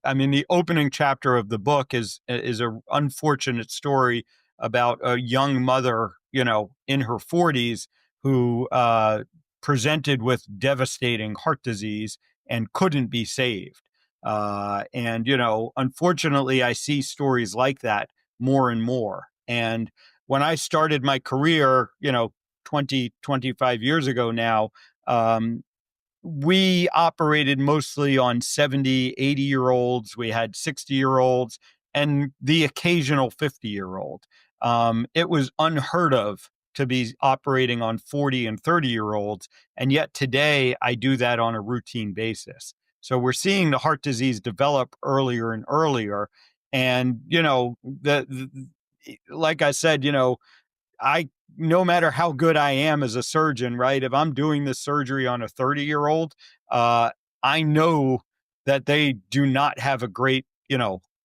I mean, the opening chapter of the book is a unfortunate story about a young mother, in her 40s who presented with devastating heart disease and couldn't be saved. And unfortunately, I see stories like that more and more. And when I started my career, 25 years ago now, um, we operated mostly on 70, 80-year-olds. We had 60-year-olds and the occasional 50-year-old. It was unheard of to be operating on 40 and 30-year-olds. And yet today I do that on a routine basis. So we're seeing the heart disease develop earlier and earlier. And, like I said, no matter how good I am as a surgeon, right? If I'm doing this surgery on a 30-year-old, I know that they do not have a great,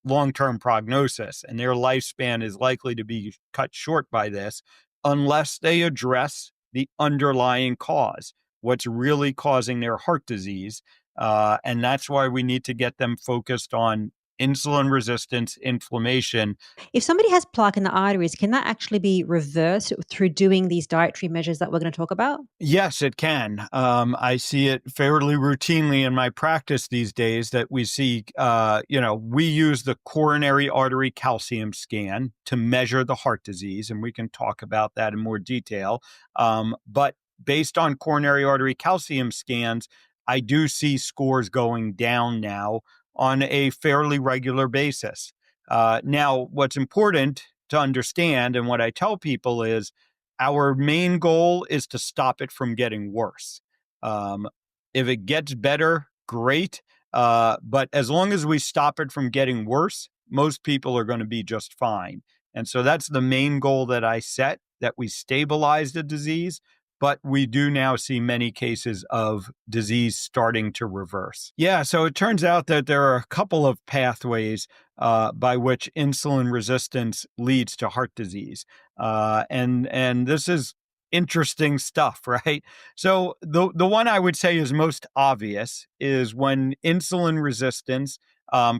long-term prognosis, and their lifespan is likely to be cut short by this unless they address the underlying cause, what's really causing their heart disease. And that's why we need to get them focused on insulin resistance, inflammation. If somebody has plaque in the arteries, can that actually be reversed through doing these dietary measures that we're going to talk about? Yes, it can. I see it fairly routinely in my practice these days that we see, we use the coronary artery calcium scan to measure the heart disease, and we can talk about that in more detail. But based on coronary artery calcium scans, I do see scores going down now on a fairly regular basis. Now, what's important to understand, and what I tell people is, our main goal is to stop it from getting worse. Um, if it gets better, great. But as long as we stop it from getting worse, most people are going to be just fine. And so that's the main goal that I set, that we stabilize the disease. But we do now see many cases of disease starting to reverse. Yeah, so it turns out that there are a couple of pathways by which insulin resistance leads to heart disease. And this is interesting stuff, right? So the one I would say is most obvious is when insulin resistance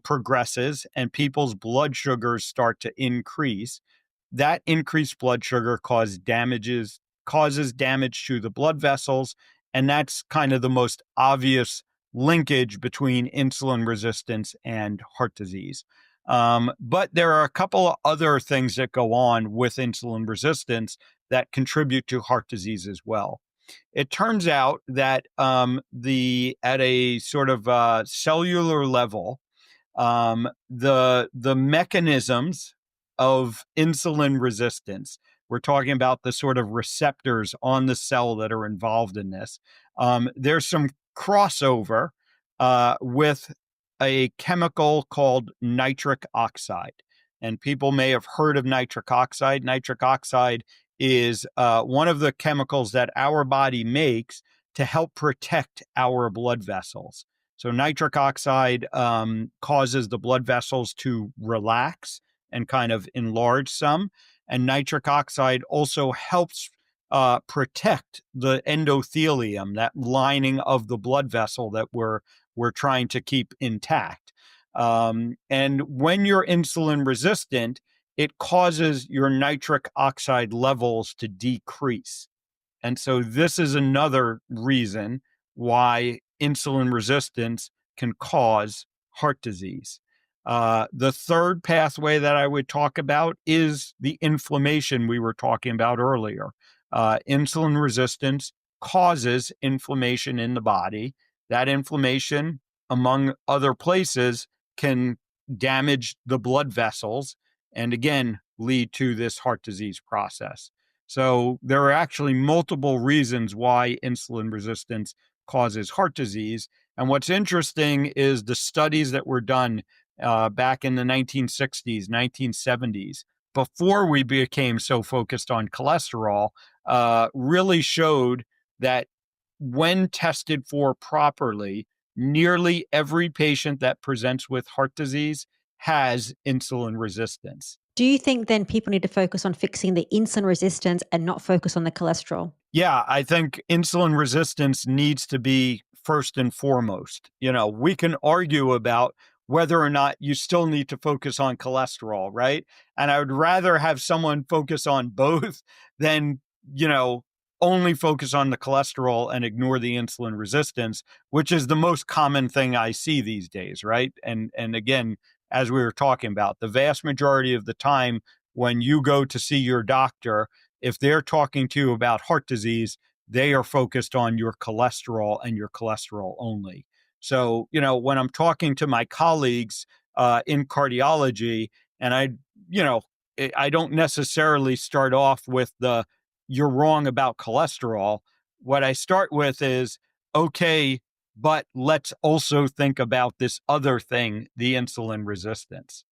progresses and people's blood sugars start to increase. That increased blood sugar causes damage to the blood vessels, and that's kind of the most obvious linkage between insulin resistance and heart disease. But there are a couple of other things that go on with insulin resistance that contribute to heart disease as well. It turns out that at a sort of cellular level, the mechanisms of insulin resistance, we're talking about the sort of receptors on the cell that are involved in this. There's some crossover with a chemical called nitric oxide. And people may have heard of nitric oxide. Nitric oxide is one of the chemicals that our body makes to help protect our blood vessels. So nitric oxide causes the blood vessels to relax and kind of enlarge some. And nitric oxide also helps protect the endothelium, that lining of the blood vessel that we're trying to keep intact. And when you're insulin resistant, it causes your nitric oxide levels to decrease. And so this is another reason why insulin resistance can cause heart disease. The third pathway that I would talk about is the inflammation we were talking about earlier. Insulin resistance causes inflammation in the body. That inflammation, among other places, can damage the blood vessels and again lead to this heart disease process. So there are actually multiple reasons why insulin resistance causes heart disease. And what's interesting is the studies that were done back in the 1960s, 1970s, before we became so focused on cholesterol, really showed that when tested for properly, nearly every patient that presents with heart disease has insulin resistance. Do you think then people need to focus on fixing the insulin resistance and not focus on the cholesterol? Yeah, I think insulin resistance needs to be first and foremost. We can argue about whether or not you still need to focus on cholesterol, right? And I would rather have someone focus on both than, you know, only focus on the cholesterol and ignore the insulin resistance, which is the most common thing I see these days, right? And again, as we were talking about, the vast majority of the time when you go to see your doctor, if they're talking to you about heart disease, they are focused on your cholesterol and your cholesterol only. So, you know, when I'm talking to my colleagues in cardiology, and you know, I don't necessarily start off with the "you're wrong about cholesterol." What I start with is, okay, but let's also think about this other thing, the insulin resistance.